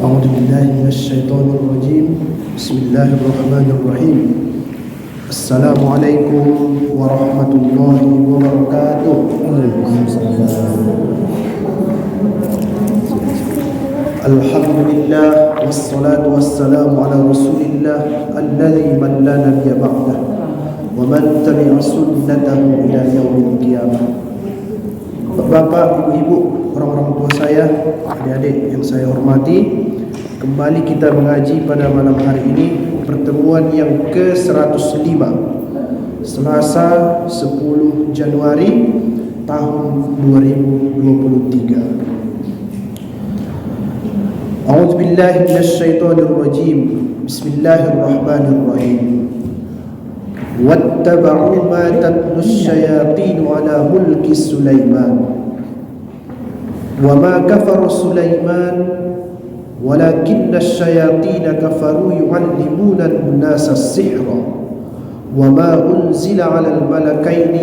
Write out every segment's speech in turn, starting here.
أعوذ بالله من الشيطان الرجيم بسم الله الرحمن الرحيم السلام عليكم ورحمة الله وبركاته. الحمد لله والصلاة والسلام على رسول الله الذي من لا نبي بعده ومن تبع سنته إلى يوم القيامة. Bapak, ibu-ibu, orang-orang tua saya, adik-adik yang saya hormati, kembali kita mengaji pada malam hari ini, pertemuan yang ke-105, Selasa 10 Januari tahun 2023. A'udzu billahi minasyaitonir rajim. Bismillahirrahmanirrahim. واتبعوا ما تتلو الشياطين على ملك سليمان وما كفر سليمان ولكن الشياطين كفروا يعلمون الناس السحر وما أنزل على الملكين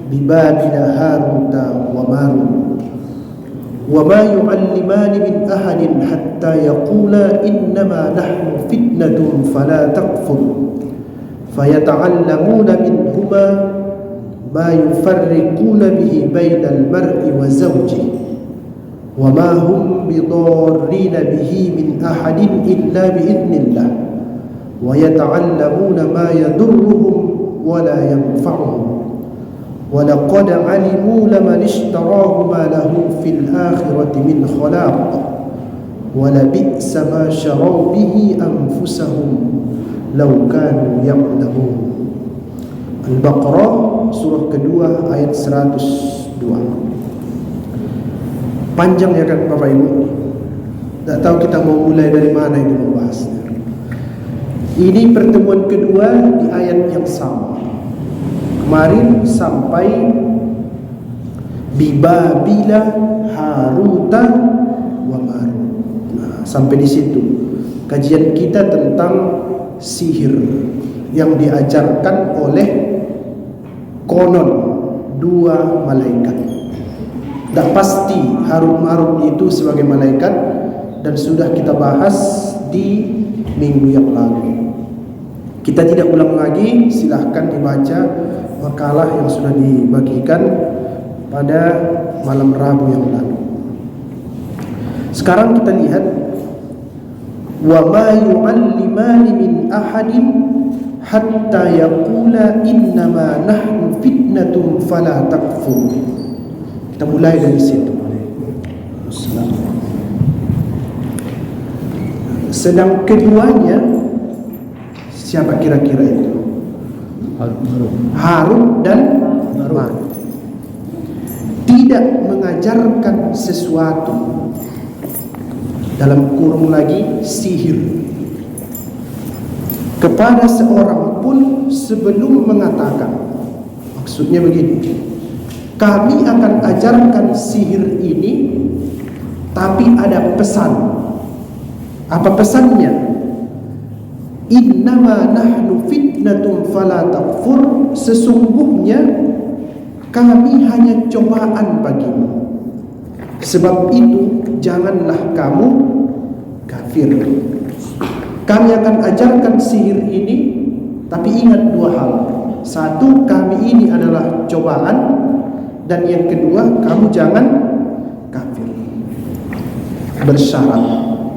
ببابل هاروت وماروت وما يعلمان من أحد حتى يقولا إنما نحن فتنة فلا تكفر فيتعلمون منهما ما يفرقون به بين المرء وزوجه وما هم بضارين به من أحد إلا بإذن الله ويتعلمون ما يضرهم ولا ينفعهم ولقد علموا لمن اشتراه ما له في الآخرة من خلاق ولبئس ما شروا به أنفسهم Lau kanu ya'lamun. Al-Baqarah surah kedua ayat 102. Panjang ya kan Bapak Ibu. Tak tahu kita mau mulai dari mana ini membahasnya. Ini pertemuan kedua di ayat yang sama. Kemarin sampai Bibabila Haruta wa Marut. Nah, sampai di situ kajian kita tentang sihir yang diajarkan oleh konon dua malaikat. Tak pasti Harut Marut itu sebagai malaikat, dan sudah kita bahas di minggu yang lalu. Kita tidak ulang lagi, silahkan dibaca makalah yang sudah dibagikan pada malam Rabu yang lalu. Sekarang kita lihat وَمَا يُعَلِّمَانِ مِنْ أَحَدٍ حَتَّى يَقُولَا إِنَّمَا نَحْنُ فِتْنَةٌ فَلَا تَكْفُرْ. Kita mulai dari situ. Sedang keduanya siapa kira-kira itu? Harut dan Marut. Tidak mengajarkan sesuatu, dalam kurung lagi sihir, kepada seorang pun sebelum mengatakan. Maksudnya begini, kami akan ajarkan sihir ini, tapi ada pesan. Apa pesannya? Innama nahnu fitnatun fala takfur. Sesungguhnya kami hanya cobaan bagimu, sebab itu janganlah kamu kafir. Kami akan ajarkan sihir ini, tapi ingat dua hal. Satu, kami ini adalah cobaan, dan yang kedua, kamu jangan kafir. Bersyarat.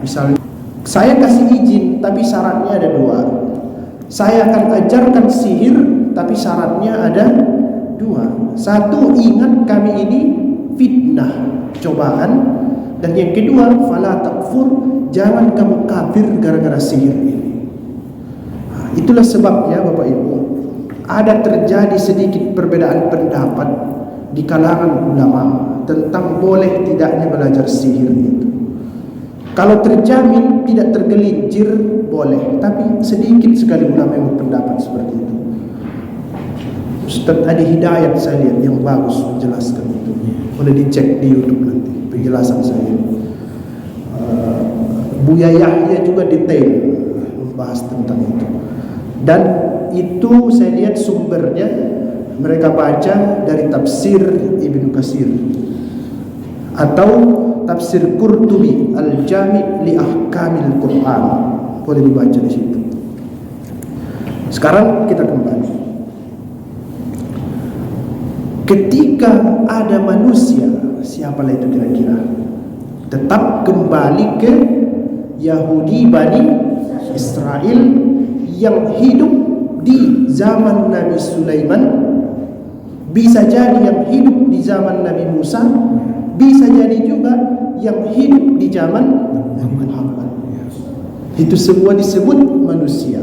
Misalnya, saya kasih izin, tapi syaratnya ada dua. Saya akan ajarkan sihir, tapi syaratnya ada dua. Satu, ingat kami ini fitnah, cobaan. Dan yang kedua, fala takfur, jangan kamu kafir gara-gara sihir ini. Itulah sebabnya Bapak Ibu, ada terjadi sedikit perbedaan pendapat di kalangan ulama tentang boleh tidaknya belajar sihir itu. Kalau terjamin tidak tergelincir boleh, tapi sedikit sekali ulama yang berpendapat seperti itu. Ustaz Adi Hidayat saya lihat yang bagus menjelaskan itu. Boleh dicek di YouTube nanti penjelasan saya. Buya Yahya juga detail membahas tentang itu. Dan itu saya lihat sumbernya mereka baca dari tafsir Ibnu Katsir atau tafsir Qurtubi Al-Jami' li Ahkamil Quran. Boleh dibaca di situ. Sekarang kita kembali. Ketika ada manusia, siapalah itu kira-kira, tetap kembali ke Yahudi Bani Israel yang hidup di zaman Nabi Sulaiman, bisa jadi yang hidup di zaman Nabi Musa, bisa jadi juga yang hidup di zaman Nabi Muhammad. Itu semua disebut manusia.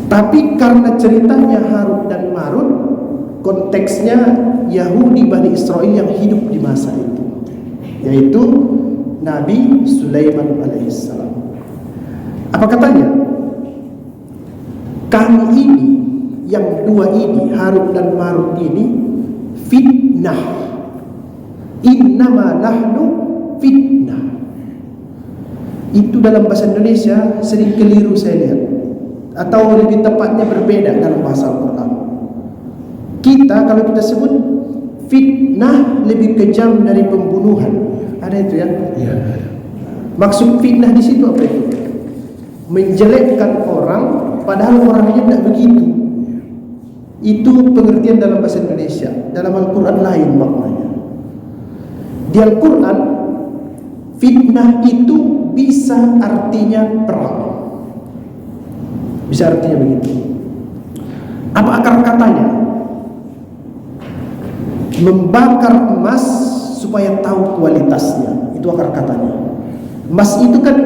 Tapi karena ceritanya Harut dan Marut, konteksnya Yahudi Bani Israel yang hidup di masa itu, yaitu Nabi Sulaiman alaihissalam. Apa katanya? Kami ini, yang dua ini, Harut dan Marut ini, fitnah. Innama nahnu fitnah. Itu dalam bahasa Indonesia sering keliru saya lihat, atau lebih tepatnya berbeda dalam bahasa Al-Quran. Kita kalau kita sebut fitnah lebih kejam dari pembunuhan. Ada itu ya? Ya. Maksud fitnah di situ apa itu? Menjelekkan orang padahal orangnya tidak begitu. Itu pengertian dalam bahasa Indonesia. Dalam Al-Quran lain maknanya. Di Al-Quran fitnah itu bisa artinya perang. Bisa artinya begitu. Apa akar katanya? Membakar emas supaya tahu kualitasnya. Itu akar katanya. Emas itu kan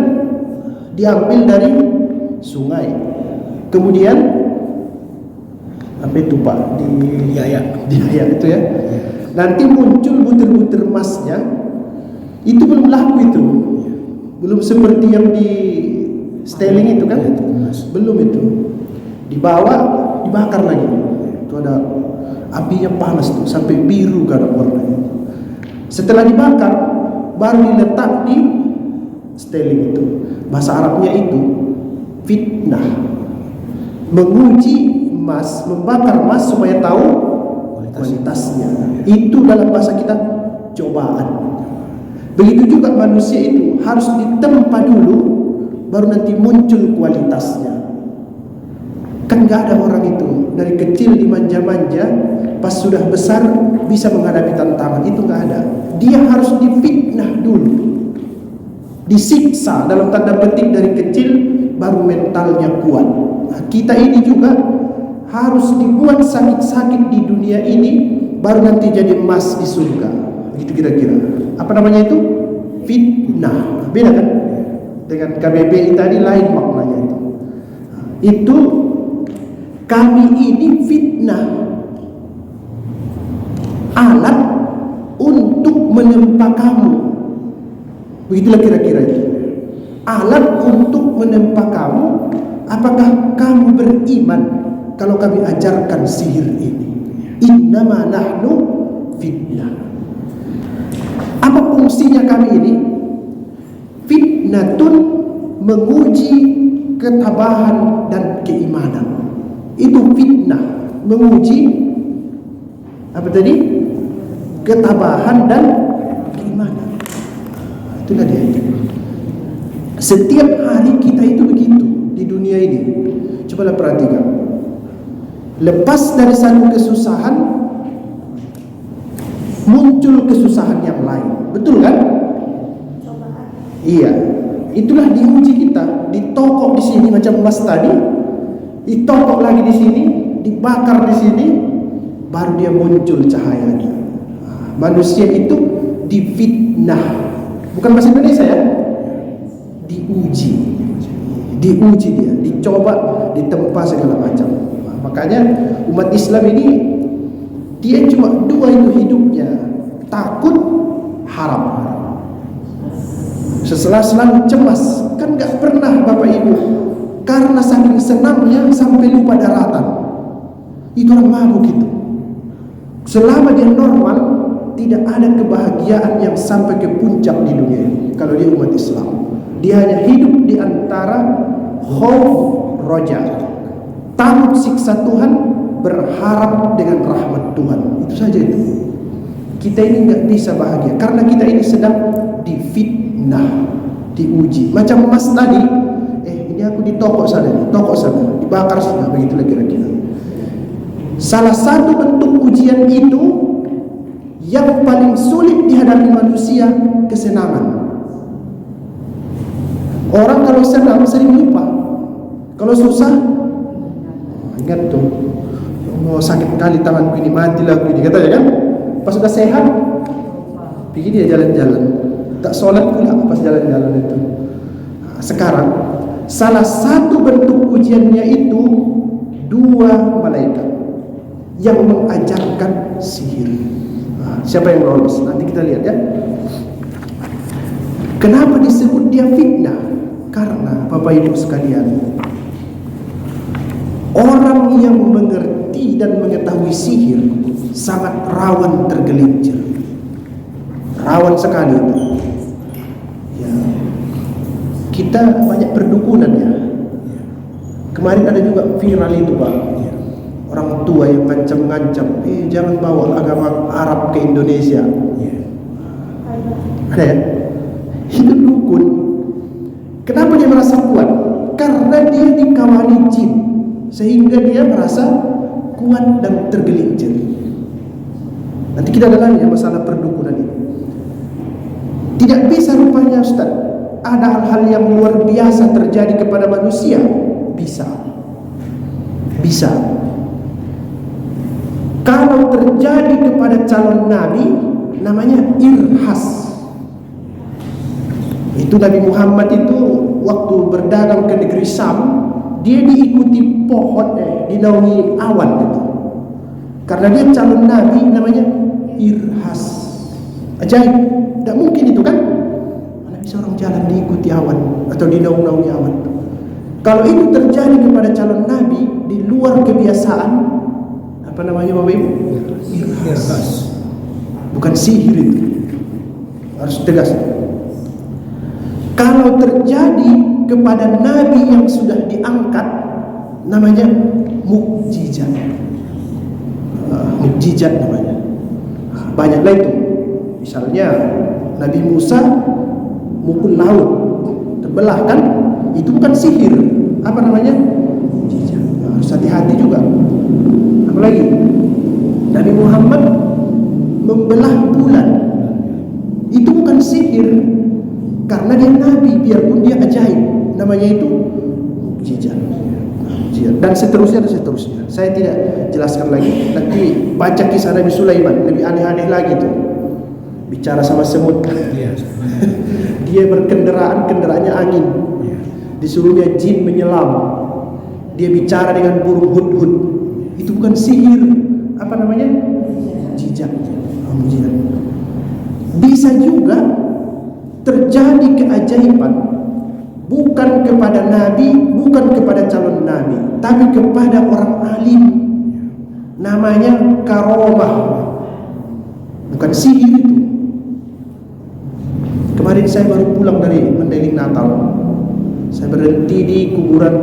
diambil dari sungai, kemudian apa itu Pak? Diayak itu ya. Nanti muncul butir-butir emasnya. Itu belum laku itu. Belum seperti yang di Sterling itu kan? Belum itu. Dibawa, dibakar lagi. Itu ada apinya panas tuh sampai biru kan warnanya. Setelah dibakar baru diletak di Sterling itu. Bahasa Arabnya itu fitnah. Menguji emas, membakar emas supaya tahu kualitasnya. Itu dalam bahasa kita cobaan. Begitu juga manusia itu harus ditempa dulu, baru nanti muncul kualitasnya. Kan gak ada orang itu dari kecil dimanja-manja, pas sudah besar bisa menghadapi tantangan. Itu gak ada. Dia harus difitnah dulu, disiksa dalam tanda petik dari kecil, baru mentalnya kuat. Nah, kita ini juga harus dibuat sakit-sakit di dunia ini, baru nanti jadi emas di surga. Begitu kira-kira. Apa namanya itu? Fitnah. Beda kan? Dengan KBBI tadi lain maknanya itu. Itu kami ini fitnah, alat untuk menempa kamu. Begitulah kira-kira itu. Alat untuk menempa kamu. Apakah kamu beriman kalau kami ajarkan sihir ini? Innama nahnu fitnah. Apa fungsinya kami ini? Fitnatun, menguji ketabahan dan keimanan. Itu fitnah, menguji apa tadi? Ketabahan dan keimanan. Itulah dia. Setiap hari kita itu begitu di dunia ini. Cobalah perhatikan. Lepas dari satu kesusahan, muncul kesusahan yang lain. Betul kan? Iya. Itulah diuji kita, ditokok di sini macam emas tadi, ditokok lagi di sini, dibakar di sini, baru dia muncul cahayanya. Manusia itu difitnah. Bukan bahasa Indonesia ya? Diuji dia, dicoba, ditempa segala macam. Makanya umat Islam ini dia cuma dua itu hidupnya, takut, harap. Selalu cemas. Kan gak pernah Bapak Ibu, karena saking senangnya sampai lupa daratan. Itu orang mabuk itu. Selama dia normal, tidak ada kebahagiaan yang sampai ke puncak di dunia ini. Kalau dia umat Islam, dia hanya hidup di antara khauf roja, takut siksa Tuhan, berharap dengan rahmat Tuhan. Itu saja itu. Kita ini nggak bisa bahagia karena kita ini sedang difitnah, diuji. Macam Mas tadi, ini aku di toko sana, dibakar sana, begitulah kira-kira. Salah satu bentuk ujian itu yang paling sulit dihadapi manusia, kesenangan. Orang kalau senang sering lupa, kalau susah ingat tuh, oh sakit kali tanganku ini, matilah aku ini, katanya kan. Pas sudah sehat, pergi dia jalan-jalan, tak sholat pula pas jalan-jalan itu. Nah, sekarang salah satu bentuk ujiannya itu dua malaikat yang mengajarkan sihir. Nah, siapa yang lolos? Nanti kita lihat ya. Kenapa disebut dia fitnah? Karena Bapak Ibu sekalian, orang yang mengerti dan mengetahui sihir sangat rawan tergelincir, rawan sekali itu. Ya, kita banyak perdukunan ya. Kemarin ada juga viral itu Pak, orang tua yang ngancam-ngancam, jangan bawa agama Arab ke Indonesia. Ada ya? Itu dukun. Kenapa dia merasa kuat? Karena dia dikawani jin, sehingga dia merasa kuat dan tergelincir. Nanti kita dalami masalah perdukunan ini. Tidak bisa rupanya Ustaz, ada hal-hal yang luar biasa terjadi kepada manusia. Bisa. Kalau terjadi kepada calon nabi, namanya irhas. Itu Nabi Muhammad itu waktu berdagang ke negeri Syam, dia diikuti pohon, dinaungi awan itu. Karena dia calon nabi, namanya irhas. Ajaib, tidak mungkin itu kan? Mana bisa orang jalan diikuti awan atau dinaungi awan? Kalau itu terjadi kepada calon nabi di luar kebiasaan, apa namanya Bapak Ibu? Irhas. Bukan sihir itu. Harus tegas. Kalau terjadi kepada nabi yang sudah diangkat, namanya mukjizat. Mukjizat namanya. Banyaklah itu. Misalnya Nabi Musa mukul laut terbelah kan, itu bukan sihir. Apa namanya? Mukjizat. Harus hati-hati juga. Apalagi Nabi Muhammad membelah bulan, itu bukan sihir, karena dia nabi, biarpun dia ajaib, namanya itu mukjizat. Dan seterusnya. Saya tidak jelaskan lagi. Nanti baca kisah Nabi Sulaiman, lebih aneh-aneh lagi tuh. Bicara sama semut. Dia kendaraannya angin. Disuruhnya jin menyelam. Dia bicara dengan burung hudhud. Itu bukan sihir. Apa namanya? Mukjizat. Bisa juga terjadi keajaiban, bukan kepada nabi, bukan kepada calon nabi, tapi kepada orang alim. Namanya karomah, bukan sihir itu. Kemarin saya baru pulang dari Mandailing Natal. Saya berhenti di kuburan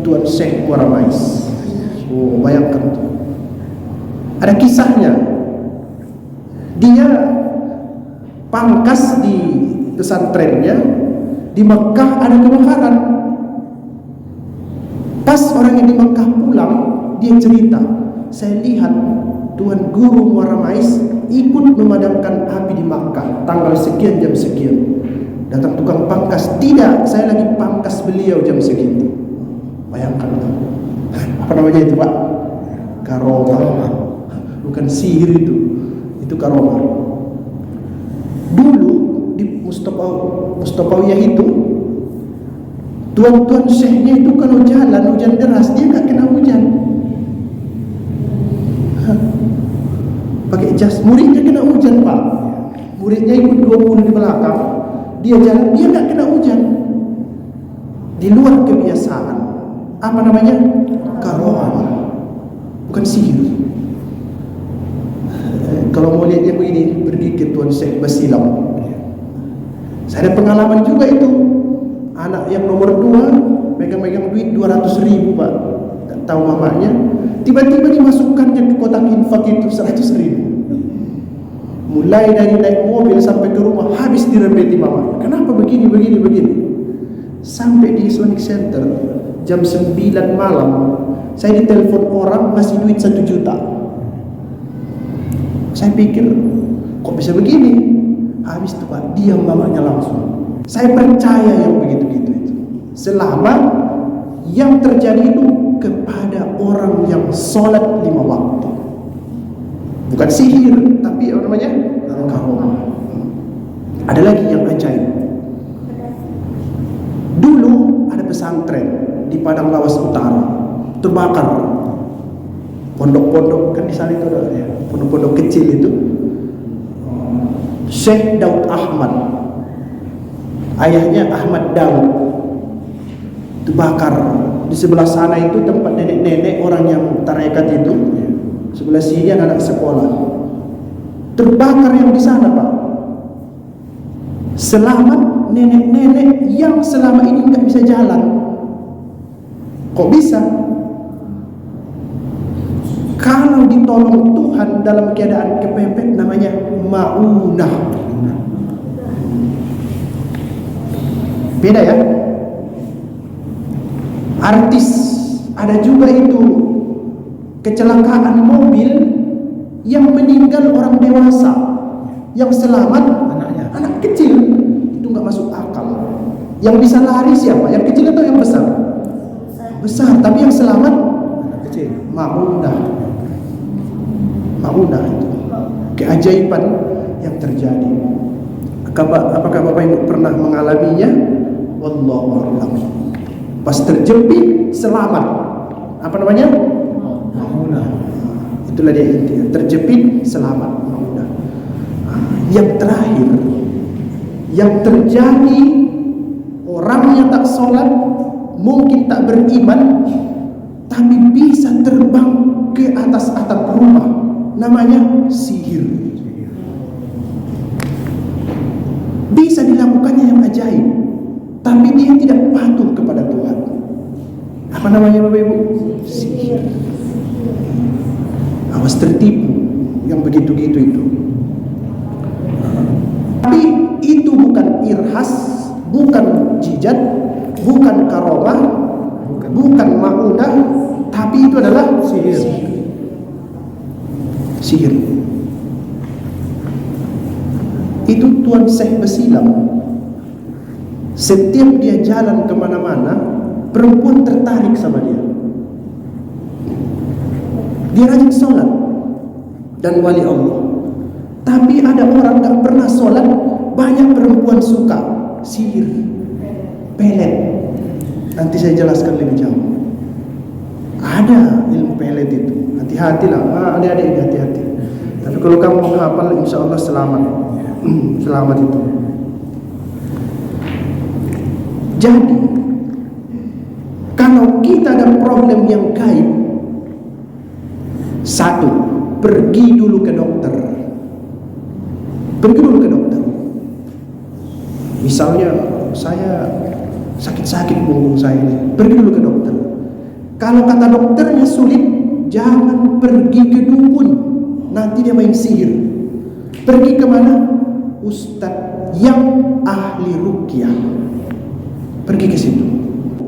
Tuan Syekh Waramais. Oh, bayangkan tuh. Ada kisahnya. Dia pangkas di pesantrennya, di Mekah ada kebakaran. Pas orang yang di Mekah pulang, dia cerita, saya lihat Tuan Guru Waramais ikut memadamkan api di Makkah tanggal sekian jam sekian. Datang tukang pangkas, tidak, saya lagi pangkas beliau jam segitu. Bayangkan itu. Apa namanya itu Pak? Karomah. Bukan sihir itu karomah. Dulu di Mustafawiyah itu, tuan-tuan syekhnya itu kalau jalan hujan deras, dia gak kena hujan. Pakai jas, muridnya kena hujan Pak. Muridnya ikut 20 di belakang, dia jalan, dia gak kena hujan. Di luar kebiasaan. Apa namanya? Karomah. Bukan sihir. Kalau mau lihat yang begini, pergi ke Tuan Syekh Basilam. Saya ada pengalaman juga itu. Anak yang nomor 2 megang-megang duit 200.000 Pak. Tak tahu mamanya. Tiba-tiba dimasukkannya ke kotak infak itu 100.000. Mulai dari naik mobil sampai ke rumah habis direpeti mama. Kenapa begini. Sampai di Islamic Center jam 9 malam saya ditelepon orang ngasih duit 1 juta. Saya pikir kok bisa begini. Habis itu Pak, diam mamanya langsung. Saya percaya yang begitu-gitu itu. Selama yang terjadi itu kepada orang yang sholat 5 waktu. Bukan sihir, tapi apa namanya? Karomah. Ada lagi yang ajaib. Dulu ada pesantren di Padang Lawas Utara terbakar. Pondok-pondok kan di sana itu ada ya, pondok-pondok kecil itu. Syekh Daud Ahmad, ayahnya Ahmad Daud, terbakar. Di sebelah sana itu tempat nenek-nenek orang yang tarekat itu. Sebelah sini anak sekolah. Terbakar yang di sana Pak. Selamat nenek-nenek yang selama ini nggak bisa jalan. Kok bisa? Kalau ditolong Tuhan dalam keadaan kepepet namanya ma'unah. Beda ya. Artis ada juga itu kecelakaan mobil yang meninggal orang dewasa, yang selamat anaknya, anak kecil. Itu nggak masuk akal. Yang bisa lari siapa? Yang kecil atau yang besar? Besar, tapi yang selamat anak kecil. Ma'unah itu keajaiban yang terjadi. Apakah Bapak Ibu pernah mengalaminya? Wallahu a'lam. Pas terjepit selamat. Apa namanya? Ma'unah. Itulah dia intinya. Terjepit selamat. Ma'unah. Yang terakhir, yang terjadi orangnya tak sholat, mungkin tak beriman, tapi bisa terbang ke atas atap rumah. Namanya sihir. Bisa dilakukannya yang ajaib, tapi dia tidak patuh kepada Tuhan. Apa namanya Bapak Ibu? Sihir. Awas tertipu yang begitu-gitu itu. Tapi itu bukan irhas, bukan jijat, bukan karomah, bukan ma'unah, tapi itu adalah sihir. Sihir. Itu Tuan Syekh Besilam. Setiap dia jalan kemana-mana, perempuan tertarik sama dia. Dia rajin sholat dan wali Allah. Tapi ada orang gak pernah sholat, banyak perempuan suka. Sihir, pelet. Nanti saya jelaskan lebih jauh. Ada ilmu pelet itu. Hati-hatilah, adik-adik hati-hati. Tapi kalau kamu menghafal, insya Allah selamat. Selamat itu. Jadi, kalau kita ada problem yang gaib, satu, pergi dulu ke dokter. Pergi dulu ke dokter. Misalnya saya sakit-sakit punggung saya ini, pergi dulu ke dokter. Kalau kata dokternya sulit, jangan pergi ke dukun, nanti dia main sihir. Pergi kemana? Ustadz yang ahli ruqyah. Pergi ke situ.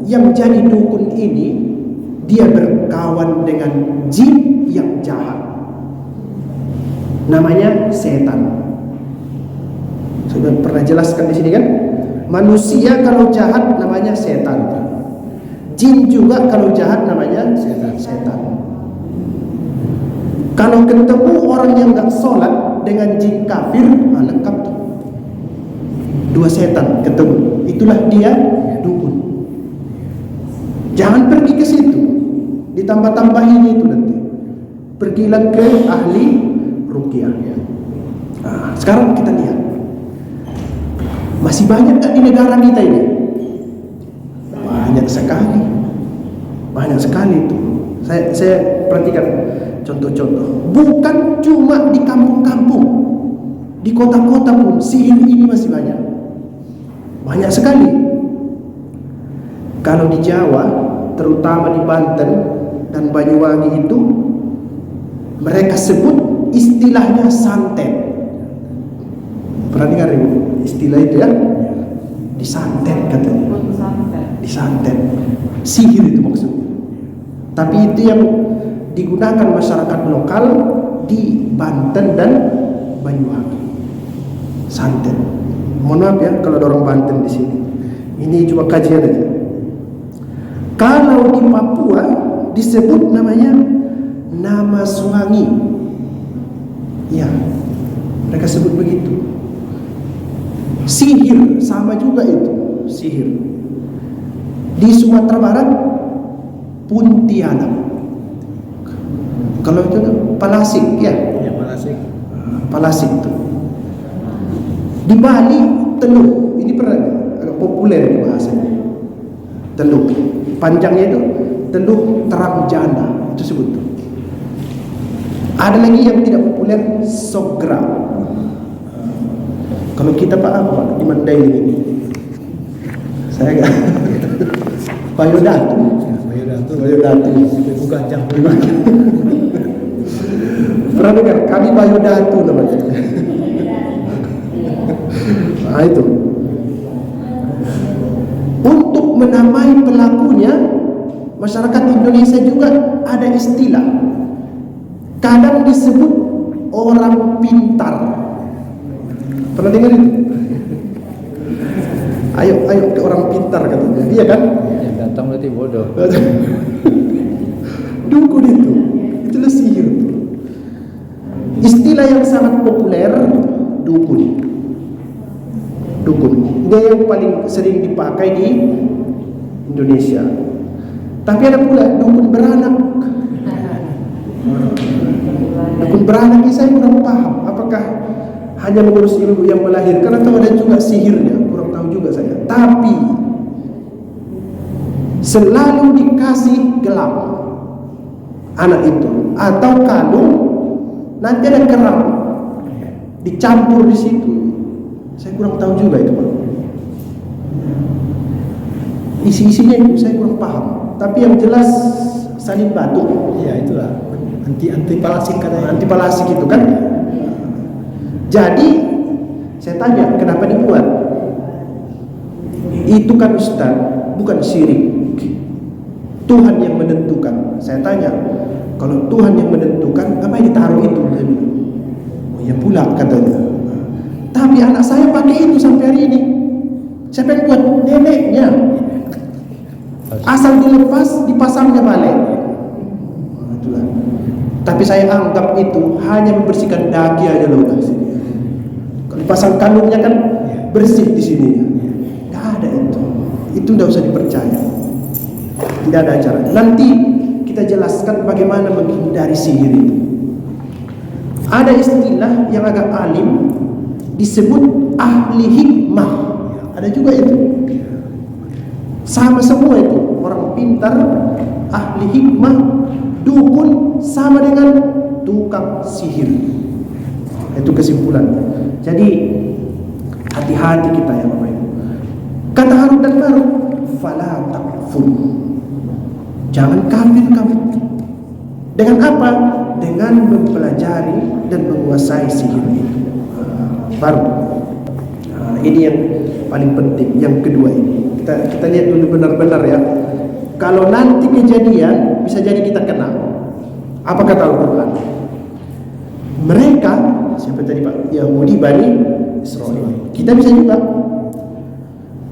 Yang jadi dukun ini, dia berkawan dengan jin yang jahat. Namanya setan. Sudah pernah jelaskan di sini kan? Manusia kalau jahat namanya setan. Jin juga kalau jahat namanya setan. Kalau ketemu orang yang gak sholat dengan jin kafir, lengkap tuh. Dua setan ketemu, itulah dia dukun. Jangan pergi ke situ, ditambah-tambahin itu nanti. Pergilah ke ahli ruqyah. Nah, sekarang kita lihat, masih banyak gak di negara kita ini? Banyak sekali itu. Saya perhatikan contoh-contoh. Bukan cuma di kampung-kampung, di kota-kota pun sihir ini masih banyak. Banyak sekali. Kalau di Jawa, terutama di Banten dan Banyuwangi itu, mereka sebut istilahnya santet. Pernah dengar istilah itu ya? Disantet katanya. Disantet. Sihir itu maksudnya. Tapi itu yang digunakan masyarakat lokal di Banten dan Banyuwangi. Santet. Mohon maaf ya kalau ada orang Banten di sini. Ini cuma kajian aja. Kalau di Papua disebut namanya nama Suwangi. Ya, mereka sebut begitu. Sihir sama juga itu, sihir. Di Sumatera Barat Puntianak. Kalau itu Palasik ya. Ya, Palasik itu. Di Bali Teluh. Ini pernah agak populer di bahasanya. Teluh. Panjangnya itu Teluh Terang Jana. Itu sebut tuh. Ada lagi yang tidak populer, Sogra. Kalau kita Pak apa Pak? Di Mandailing ini. Saya enggak. Bayodatu. Bukan jam. Pernah dengar? Kami Bayodatu namanya. Nah itu. Untuk menamai pelakunya, masyarakat Indonesia juga ada istilah. Kadang disebut orang pintar. Pernah dengar itu? Ayo ke orang pintar katanya. Iya kan? Yang datang berarti bodoh. Dukun itu. Itulah sihir itu. Istilah yang sangat populer, dukun. Dukun. Ini yang paling sering dipakai di Indonesia. Tapi ada pula dukun beranak. Dukun beranak ini saya kurang paham. Apakah hanya mengurus ibu yang melahirkan atau ada juga sihirnya? Kurang tahu juga saya. Tapi selalu dikasih gelang anak itu atau kalung, nanti ada kerang dicampur di situ. Saya kurang tahu juga itu Pak. Isi-isinya itu saya kurang paham. Tapi yang jelas salin batu. Iya, itulah anti palasik katanya. Anti palasik itu kan. Jadi saya tanya kenapa dibuat? Itu kan Ustaz, bukan syirik. Tuhan yang menentukan. Saya tanya, kalau Tuhan yang menentukan, apa yang ditaruh itu? Oh ya pula katanya. Tapi anak saya pakai itu sampai hari ini. Siapa yang buat? Neneknya. Asal dilepas, dipasangnya balik. Itulah. Tapi saya anggap itu hanya membersihkan daki aja loh. Kalau pasang kalungnya kan bersih di sini. Tidak ada itu. Itu tidak usah dipercaya. Tidak ada acara. Nanti kita jelaskan bagaimana menghindari sihir itu. Ada istilah yang agak alim disebut ahli hikmah. Ada juga itu. Sama semua itu. Orang pintar, ahli hikmah, dukun sama dengan tukang sihir. Itu kesimpulan. Jadi hati-hati kita ya Bapak Ibu. Kata Harun dan Marut, fala takfur. Jangan kafir kamu. Dengan apa? Dengan mempelajari dan menguasai sihir itu. Baru. Ini yang paling penting. Yang kedua ini. Kita lihat dulu benar-benar ya. Kalau nanti kejadian bisa jadi kita kenal. Apa kata Al-Quran? Mereka, siapa tadi Pak? Yahudi Bani Israel. Kita bisa juga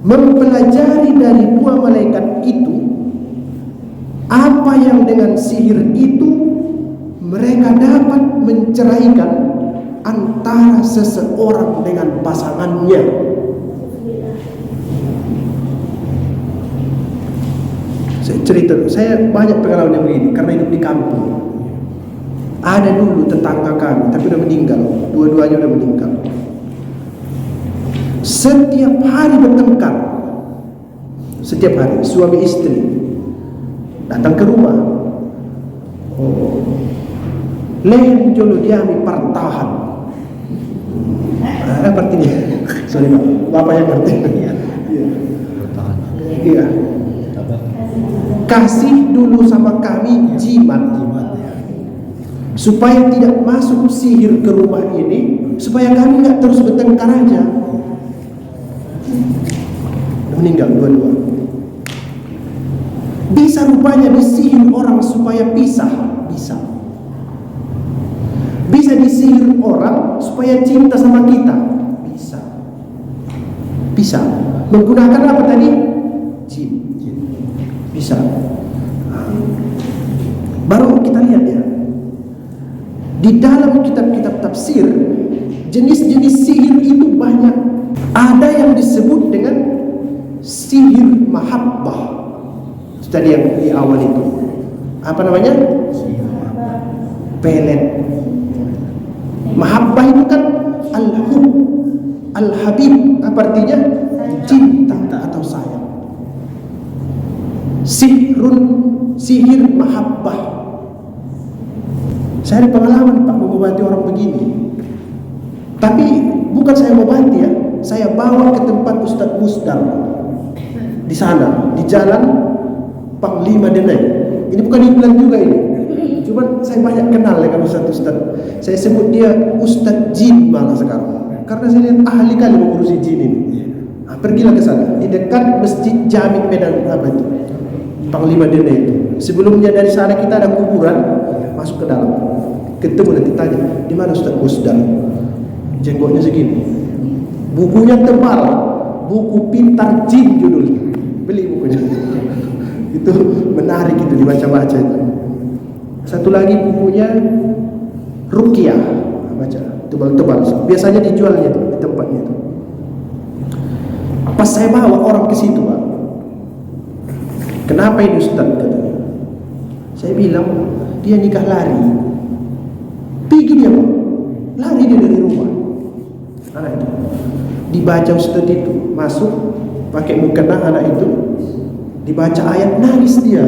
mempelajari dari dua malaikat itu apa yang dengan sihir itu mereka dapat menceraikan antara seseorang dengan pasangannya. Saya cerita, saya banyak pengalaman yang begini karena hidup di kampung. Ada dulu tetangga kami, tapi udah meninggal. Dua-duanya udah meninggal. Setiap hari bertengkar. Setiap hari, suami istri datang ke rumah. Lain jolo diami partahan. Apa artinya? Sorry Pak, Bapak yang ngerti. Iya. Kasih dulu sama kami jimat, supaya tidak masuk sihir ke rumah ini. supaya kami nggak terus bertengkar aja. Meninggal dua-dua. Bisa rupanya disihir orang supaya pisah, bisa. Bisa disihir orang supaya cinta sama kita, bisa. Bisa. Menggunakan apa tadi? Jin. Bisa. Baru kita lihat ya. Di dalam kitab-kitab tafsir, jenis-jenis sihir itu banyak. Ada yang disebut dengan sihir mahabbah. Itu tadi yang di awal itu. Apa namanya? Pelet. Mahabbah itu kan al-hub, al-habib, apa artinya? Cinta atau sayang. Sihir mahabbah. Saya ada pengalaman Pak mengobati orang begini. Tapi bukan saya mengobati ya, saya bawa ke tempat Ustadz Musdar di sana, di jalan Panglima Denai. Ini bukan iklan juga ini. Cuman saya banyak kenal dengan Ustadz. Saya sebut dia Ustadz Jin malah sekarang. Karena saya lihat ahli kali mengurusi jin ini. Nah, pergilah ke sana, di dekat Masjid Jami Medan apa itu? Panglima Denai itu. Sebelumnya dari sana kita ada kuburan, masuk ke dalam. Ketemu nanti tanya, di mana Ustadz Musdar? Jenggotnya segini. Bukunya tebal, buku Pintar Jin judulnya. Beli bukunya. Itu menarik itu dibaca-baca itu. Satu lagi bukunya Ruqyah, baca tebal-tebal. Biasanya dijualnya itu di tempatnya itu. Pas saya bawa orang ke situ, Pak. Kenapa ini Ustaz katanya? Saya bilang dia nikah lari. Pergi dia, Pak. Lari dia dari rumah. Anak itu dibaca Ustaz itu, masuk pakai mukena anak itu, dibaca ayat, nangis dia.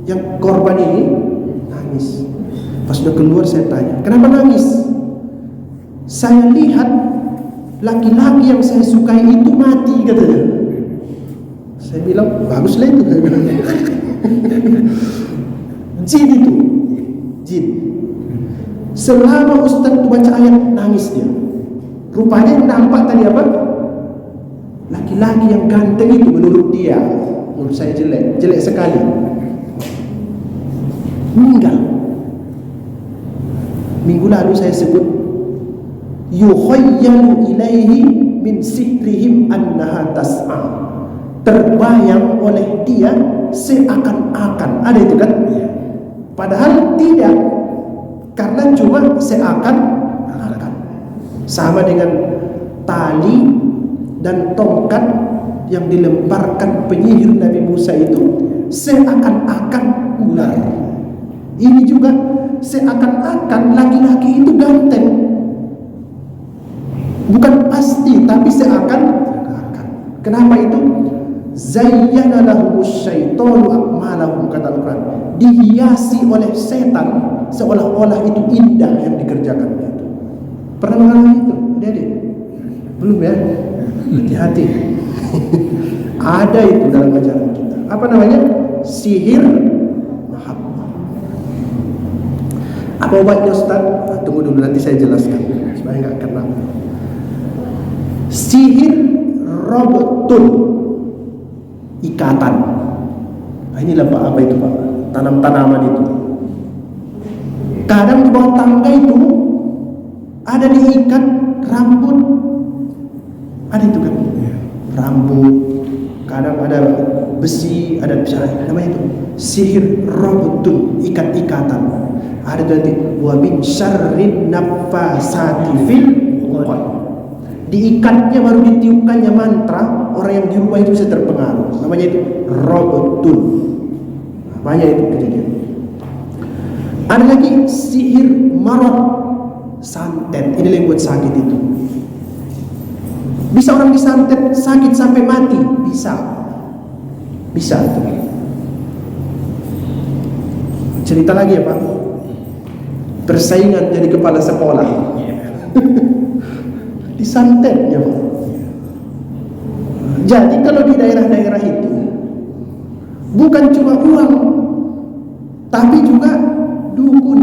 Yang korban ini nangis. Pas udah keluar saya tanya, kenapa nangis? Saya lihat laki-laki yang saya sukai itu mati katanya. Saya bilang baguslah itu. Jin itu, jin. Selama Ustaz itu baca ayat nangis dia. Rupanya yang nampak tadi apa? Laki-laki yang ganteng itu menurut dia, menurut saya jelek sekali. Meninggal. Minggu lalu saya sebut yukhayyalu ilaihi min sihrihim annaha tas'a. Terbayang oleh dia seakan-akan. Ada itu kan? Padahal tidak. Karena cuma seakan-akan. Sama dengan tali dan tongkat yang dilemparkan penyihir Nabi Musa itu seakan-akan ular. Ini juga seakan-akan laki-laki itu ganteng. Bukan pasti, tapi seakan-akan. Kenapa itu? Zayyana lahumus syaitanu a'malahum, kata Al-Quran. Dihiasi oleh setan seolah-olah itu indah yang dikerjakannya itu. Pernah mengalami itu, adik-adik? Belum ya? Hati-hati. Ada itu dalam ajaran kita. Apa namanya? Sihir mahabbah. Apa obatnya Ustaz? Tunggu dulu nanti saya jelaskan supaya nggak kena. Sihir robotun, ikatan. Inilah Pak, apa itu Pak? Tanam-tanaman itu. Kadang di bawah tangga itu ada diikat rambut. Ada itu kan? Rambut. Kadang ada besi, ada namanya itu sihir robotun, ikat-ikatan. Ada nanti wa min syarrin naffasati fil uqad. Diikatnya baru ditiupkannya mantra, orang yang di rumah itu bisa terpengaruh. Namanya itu robotun. Banyak itu kejadian. Ada lagi sihir marad, santet. Ini yang buat sakit itu. Bisa orang disantet sakit sampai mati, bisa. Bisa itu. Cerita lagi ya Pak. Persaingan jadi kepala sekolah. Disantetnya Pak. Jadi kalau di daerah-daerah itu bukan cuma uang, tapi juga dukun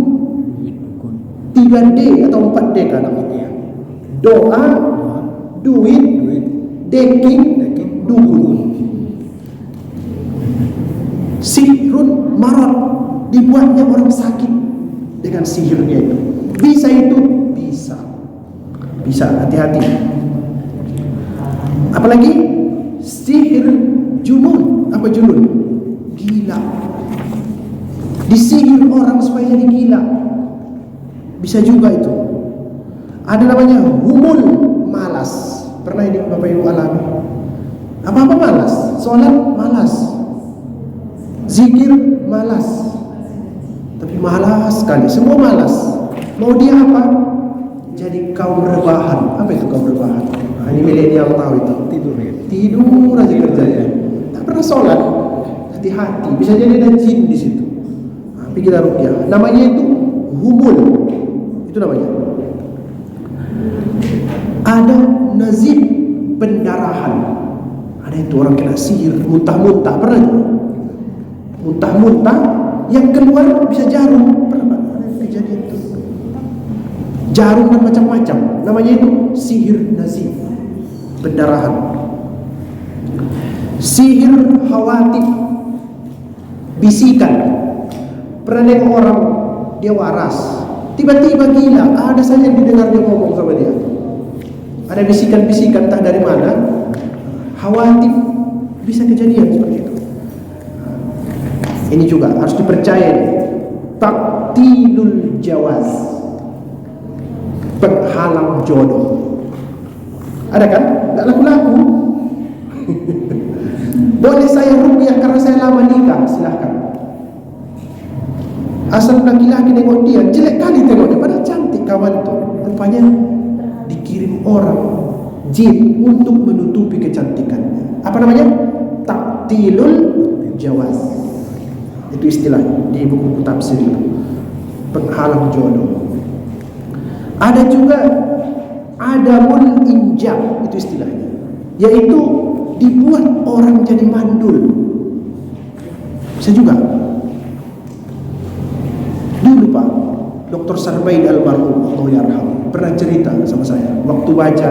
3D atau 4D kadang. doa, duit, deking, dukun. Sihrun marad, dibuatnya orang sakit dengan sihirnya itu. Bisa itu? Bisa, hati-hati. Apalagi sihir junun. Apa junun? Gila. Disihir orang supaya jadi gila. Bisa juga itu. Ada namanya humul, malas. Pernah ini Bapak Ibu alami? Apa-apa malas. Sholat malas, zikir malas. Tapi malas sekali, semua malas. Mau dia apa? Jadi kaum rebahan. Apa itu kaum rebahan? Nah, ini milenial tahu itu. Tidur aja kerjanya. Tak pernah sholat. Hati-hati, bisa jadi ada jin di situ. Tapi kita ruqyah. Namanya itu humul. Itu namanya. Ada nazib, pendarahan. Ada itu orang kena sihir, muntah-muntah. Pernah itu? Muntah-muntah, yang keluar bisa jarum. Pernah ada kejadian itu. Jarum dan macam-macam. Namanya itu sihir nazib, pendarahan. Sihir khawatif, bisikan. Pernah lihat orang dia waras, tiba-tiba gila, ada saja yang didengar dia ngomong sama dia. Ada bisikan-bisikan tak dari mana. Khawatif, bisa kejadian seperti itu. Ini juga harus dipercaya. Taktilul jawaz, penghalang jodoh. Ada kan? Tidak laku-laku. Boleh saya ruqyah karena saya lama nikah, silahkan. Asal laki-laki nengok dia, jelek kali tengoknya, padahal cantik kawan tuh. Rupanya dikirim orang jin untuk menutupi kecantikannya. Apa namanya? Taktilul jawaz. Itu istilahnya di buku tafsir itu. Penghalang jodoh. Ada juga adamul injab, itu istilahnya, yaitu dibuat orang jadi mandul. Bisa juga. Dulu Pak Dr. Sarbain almarhum, Allah yarham, pernah cerita sama saya. Waktu baca,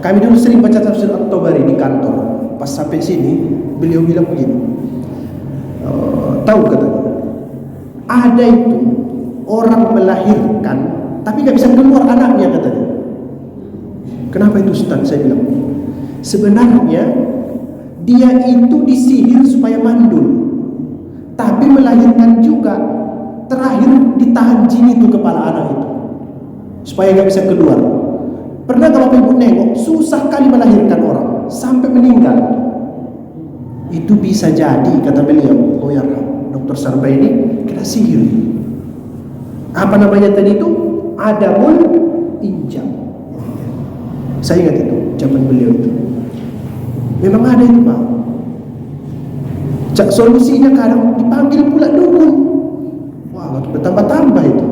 kami dulu sering baca tafsir At-Tabari di kantor. Pas sampai sini, beliau bilang begini, tahu katanya, ada itu orang melahirkan tapi nggak bisa keluar anaknya katanya. Kenapa itu Ustaz? Saya bilang, sebenarnya dia itu disihir supaya mandul, tapi melahirkan juga. Terakhir ditahan jin itu kepala anak itu supaya nggak bisa keluar. Pernah kalau ibu nengok, susah kali melahirkan orang sampai meninggal. Itu bisa jadi, kata beliau, oh ya Dr. Sarba ini kena sihir. Apa namanya tadi itu? Adamul injam. Saya ingat itu zaman beliau itu. Memang ada itu Pak. Solusinya kadang dipanggil pula dukun. Wah, bertambah-tambah itu.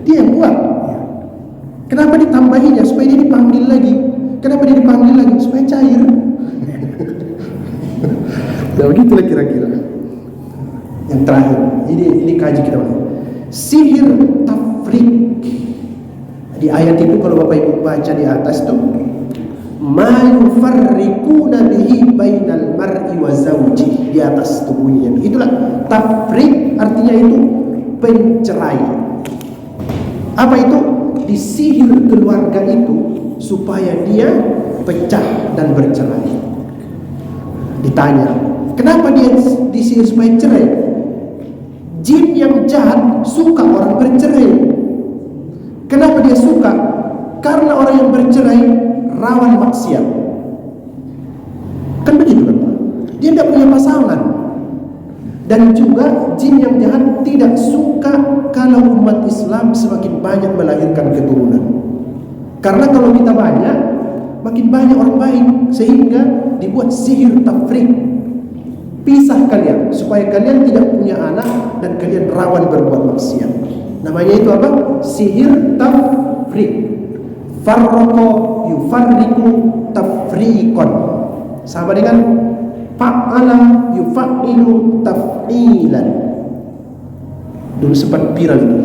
Dia yang buat. Kenapa ditambahinya? Supaya dia dipanggil lagi. Kenapa dia dipanggil lagi? Supaya cair. Ya begitulah kira-kira. Yang terakhir, ini kaji kita. Sihir tafrik. Di ayat itu kalau Bapak Ibu baca di atas tuh, ma yufarriquna bihi bainal mar'i wa zawji, di atas itu bunyinya. Itulah tafrik, artinya itu pencerai. Apa itu? Disihir keluarga itu supaya dia pecah dan bercerai. Ditanya, kenapa dia disihir supaya cerai? Jin yang jahat suka orang bercerai. Kenapa dia suka? Karena orang yang bercerai rawan maksiat. Kan begitu kan Pak? Dia tidak punya pasangan. Dan juga jin yang jahat tidak suka kalau umat Islam semakin banyak melahirkan keturunan. Karena kalau kita banyak, makin banyak orang baik, sehingga dibuat sihir tafrik. Pisah kalian supaya kalian tidak punya anak dan kalian rawan berbuat maksiat. Namanya itu apa? Sihir tafrik. Farraqo yufarriqu tafriqan. Sama dengan fa'ala yufa'ilu taf'ilan. Dulu sempat viral itu.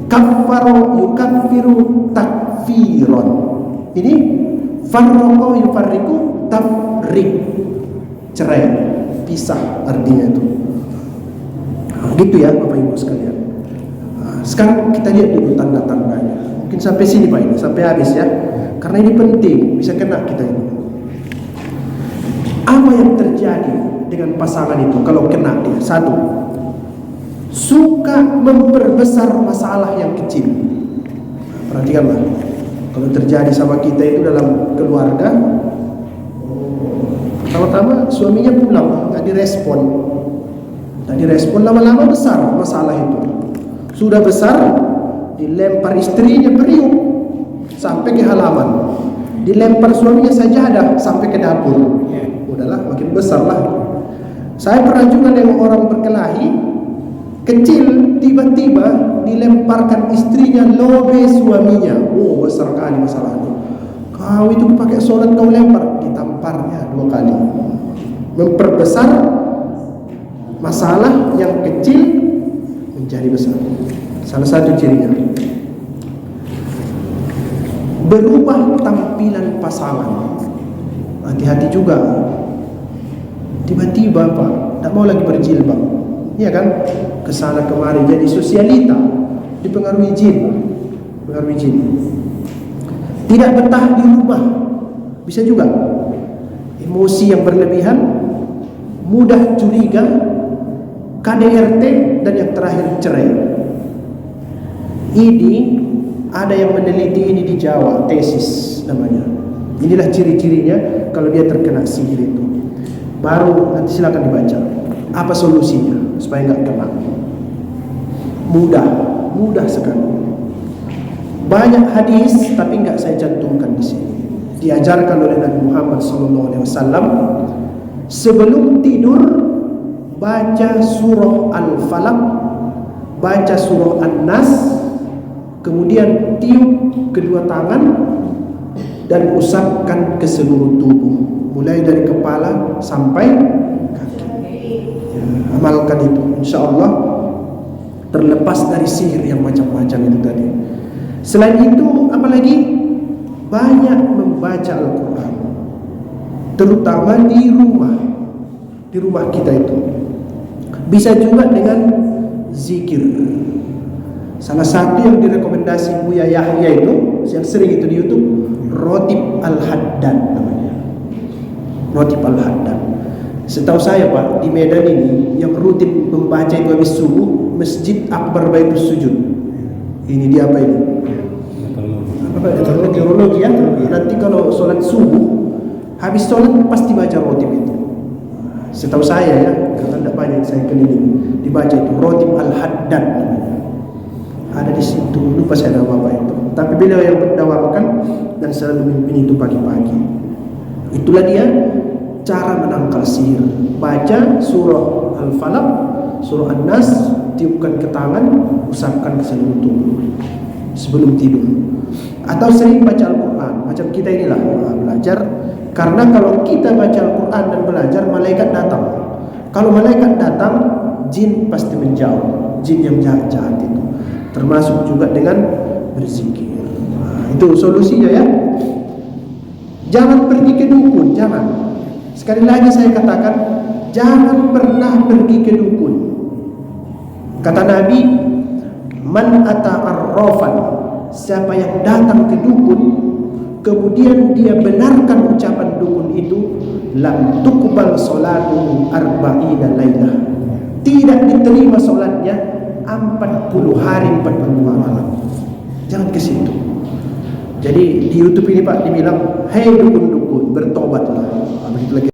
Kaffaro yukaffiru takfiran. Ini farraqo yufarriqu tafriq, cerai, pisah artinya itu. Gitu ya Bapak Ibu sekalian. Sekarang kita lihat dulu tanda-tandanya. Mungkin sampai sini Pak ini, sampai habis ya. Karena ini penting, bisa kena kita ini. Apa yang terjadi dengan pasangan itu kalau kena dia? Satu, suka memperbesar masalah yang kecil. Perhatikanlah, kalau terjadi sama kita itu dalam keluarga, pertama-tama suaminya pulang, nggak direspon, lama-lama besar masalah itu. Sudah besar, dilempar istrinya periuk sampai ke halaman, dilempar suaminya sajadah sampai ke dapur. Udahlah, makin besar lah. Saya pernah juga dengan orang berkelahi kecil, tiba-tiba dilemparkan istrinya lobe suaminya. Oh, besar kali masalahnya. Kau itu pakai sholat kau lempar, ditamparnya 2 kali. Memperbesar masalah yang kecil menjadi besar. Salah satu cirinya berubah tampilan pasangan. Hati-hati juga. Tiba-tiba Pak, tak mau lagi berjilbab, iya kan? Kesana kemari jadi sosialita, dipengaruhi jin. Tidak betah di rumah, bisa juga. Emosi yang berlebihan, mudah curiga, KDRT, dan yang terakhir cerai. Ini ada yang meneliti ini di Jawa, tesis namanya. Inilah ciri-cirinya kalau dia terkena sihir itu. Baru nanti silakan dibaca. Apa solusinya supaya nggak kena? Mudah sekali. Banyak hadis tapi nggak saya cantumkan di sini. Diajarkan oleh Nabi Muhammad SAW. Sebelum tidur baca surah Al-Falaq, baca surah An-Nas, kemudian tiup kedua tangan dan usapkan ke seluruh tubuh, mulai dari kepala sampai kaki. Amalkan itu, insya Allah terlepas dari sihir yang macam-macam itu tadi. Selain itu, apalagi banyak membaca Al-Quran, terutama di rumah kita itu. Bisa juga dengan zikir. Salah satu yang direkomendasi Buya Yahya itu, yang sering itu di YouTube, Rotib Al-Haddad namanya. Rotib Al-Haddad. Setahu saya Pak, di Medan ini yang rutin membaca itu habis subuh, Masjid Akbar Baitus Sujud. Ini dia apa ini? Meteorologi ya. Nanti kalau sholat subuh, habis sholat pasti baca rotib itu. Setahu saya ya, karena tidak banyak saya keliling, dibaca itu Rotib Al-Haddad namanya. Ada di situ, lupa saya nama apa itu. Tapi beliau yang berdawakan dan selalu memimpin itu pagi-pagi. Itulah dia cara menangkal sihir. Baca surah Al-Falaq, surah An-Nas, tiupkan ke tangan, usapkan ke seluruh tubuh sebelum tidur. Atau sering baca Al-Quran, macam kita inilah belajar. Karena kalau kita baca Al-Quran dan belajar, malaikat datang. Kalau malaikat datang, jin pasti menjauh. Jin yang jahat-jahat itu. Termasuk juga dengan berzikir. Itu solusinya ya. Jangan pergi ke dukun, jangan. Sekali lagi saya katakan, jangan pernah pergi ke dukun. Kata Nabi, man ata arrafan, siapa yang datang ke dukun kemudian dia benarkan ucapan dukun itu, lam tuqbal salatuhu arba'ina lailah, tidak diterima salatnya 40 hari 40 malam. Jangan ke situ. Jadi di YouTube ini Pak dibilang, hei dukun